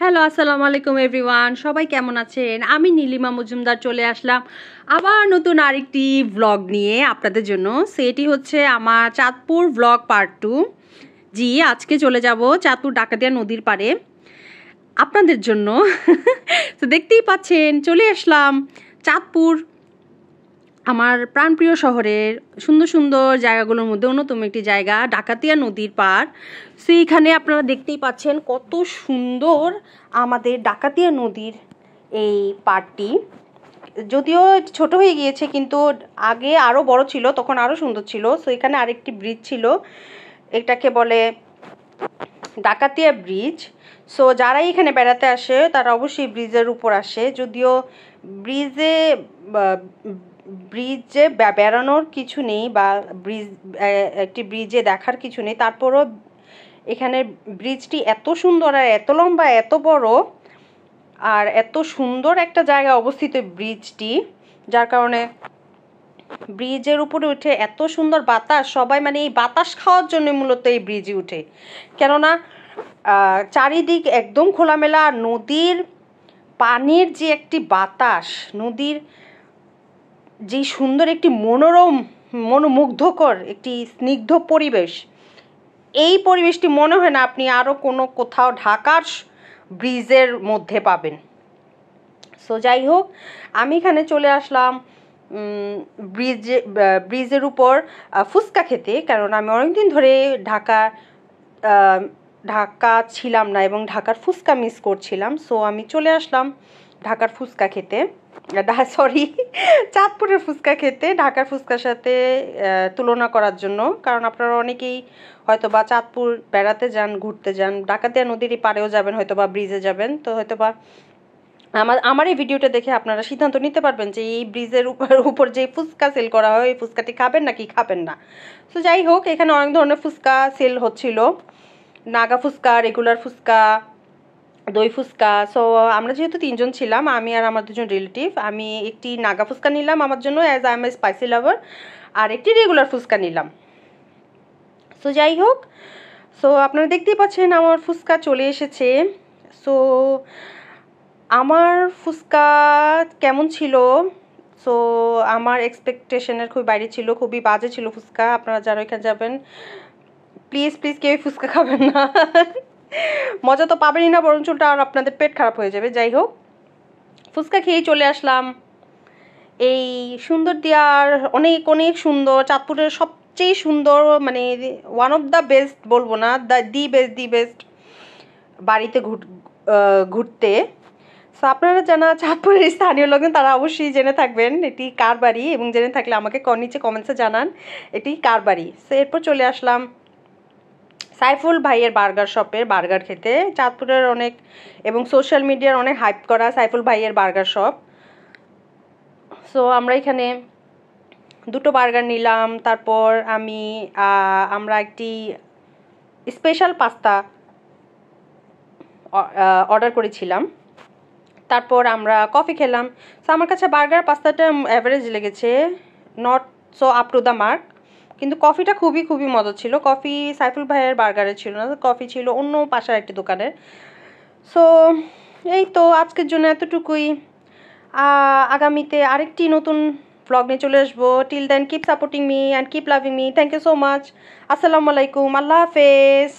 Hello, আসসালামু আলাইকুম everyone. সবাই কেমন আছেন? আমি নীলিমা মজুমদার চলে আসলাম আবার নতুন আরেকটি ভ্লগ নিয়ে আপনাদের জন্য। সেটি হচ্ছে আমার চাঁদপুর ভ্লগ পার্ট 2। জি, আজকে চলে যাব চাঁদপুর ডাকাতিয়া নদীর পাড়ে আপনাদের জন্য। তো দেখতেই পাচ্ছেন চলে আসলাম চাঁদপুর, আমার প্রাণপ্রিয় শহরের সুন্দর সুন্দর জায়গাগুলোর মধ্যে অন্যতম একটি জায়গা ডাকাতিয়া নদীর পাড়। সেইখানে আপনারা দেখতেই পাচ্ছেন কত সুন্দর আমাদের ডাকাতিয়া নদীর এই পাড়টি। যদিও ছোট হয়ে গিয়েছে, কিন্তু আগে আরও বড় ছিল, তখন আরও সুন্দর ছিল। সো এখানে আরেকটি ব্রিজ ছিল, এটাকে বলে ডাকাতিয়া ব্রিজ। সো যারাই এখানে বেড়াতে আসে তারা অবশ্যই ব্রিজের উপর আসে। যদিও ব্রিজে বেড়ানোর কিছু নেই, বা একটি ব্রিজে দেখার কিছু নেই, তারপরও এখানে ব্রিজটি এত সুন্দর আর এত লম্বা, এত বড়, আর এত সুন্দর একটা জায়গায় অবস্থিত ব্রিজটি, যার কারণে ব্রিজের উপরে উঠে এত সুন্দর বাতাস। সবাই মানে এই বাতাস খাওয়ার জন্য মূলত এই ব্রিজে উঠে, কেননা চারিদিক একদম খোলামেলা। নদীর পানির যে একটি বাতাস, নদীর যে সুন্দর একটি মনোরম, মনোমুগ্ধকর একটি স্নিগ্ধ পরিবেশ, এই পরিবেশটি মনে হয় না আপনি আরও কোনো কোথাও ঢাকার ব্রিজের মধ্যে পাবেন। সো যাই হোক, আমি এখানে চলে আসলাম ব্রিজের উপর ফুচকা খেতে, কারণ আমি অনেকদিন ধরে ঢাকা ছিলাম না এবং ঢাকার ফুচকা মিস করছিলাম। সো আমি চলে আসলাম ঢাকার ফুচকা খেতে, চাঁদপুরের ফুচকা খেতে, ঢাকার ফুচকার সাথে তুলনা করার জন্য। কারণ আপনারা অনেকেই হয়তো বা চাঁদপুর বেড়াতে যান, ঘুরতে যান, ডাকাতিয়া নদীর পাড়েও যাবেন, হয়তো বা ব্রিজে যাবেন, তো হয়তো বা আমার এই ভিডিওটা দেখে আপনারা সিদ্ধান্ত নিতে পারবেন যে এই ব্রিজের উপর যে ফুচকা সেল করা হয় এই ফুচকাটি খাবেন নাকি খাবেন না। তো যাই হোক, এখানে অনেক ধরনের ফুচকা সেল হচ্ছিল, নাগা ফুচকা, রেগুলার ফুচকা, দই ফুচকা। সো আমরা যেহেতু 3 জন ছিলাম, আমি আর আমার 2 জন রিলেটিভ, আমি একটি নাগা ফুচকা নিলাম আমার জন্য, as I am a spicy lover, আর একটি রেগুলার ফুচকা নিলাম। সো যাই হোক, সো আপনারা দেখতেই পাচ্ছেন আমার ফুচকা চলে এসেছে। সো আমার ফুচকা কেমন ছিল? সো আমার এক্সপেকটেশনের খুবই বাইরে ছিল, খুবই বাজে ছিল ফুচকা। আপনারা যারা এখানে যাবেন প্লিজ কেউ ফুচকা খাবেন না। মজা তো পাবেনই না, বরঞ্চ উল্টা আর আপনাদের পেট খারাপ হয়ে যাবে। যাই হোক, ফুচকা খেয়েই চলে আসলাম এই সুন্দর দিয়ার, অনেক অনেক সুন্দর, চাঁদপুরের সবচেয়ে সুন্দর, মানে ওয়ান অফ দ্য বেস্ট বলবো না, দি বেস্ট বাড়িতে ঘুরতে। সো আপনারা জানা চাঁদপুরের স্থানীয় লোকজন তারা অবশ্যই জেনে থাকবেন এটি কার বাড়ি, এবং জেনে থাকলে আমাকে নিচে কমেন্টসে জানান এটি কার বাড়ি। সো এরপর চলে আসলাম সাইফুল ভাইয়ের বার্গার শপের বার্গার খেতে, চাঁদপুরের অনেক এবং সোশ্যাল মিডিয়ার অনেক হাইপ করা সাইফুল ভাইয়ের বার্গার শপ। সো আমরা এখানে 2টো বার্গার নিলাম, তারপর আমরা একটি স্পেশাল পাস্তা অর্ডার করেছিলাম, তারপর আমরা কফি খেলাম। সো আমার কাছে বার্গার পাস্তাটা অ্যাভারেজ লেগেছে, not so up to the mark, কিন্তু কফিটা খুবই মজা ছিল। কফি সাইফুল ভাইয়ের বার্গারে ছিল না, কফি ছিল অন্য পাশের একটি দোকানের। সো এই তো আজকের জন্য এতটুকুই। আগামীতে আরেকটি নতুন ব্লগ নিয়ে চলে আসবো। Till then keep supporting me and keep loving me. Thank you so much. আসসালামু আলাইকুম, আল্লাহ হাফেজ।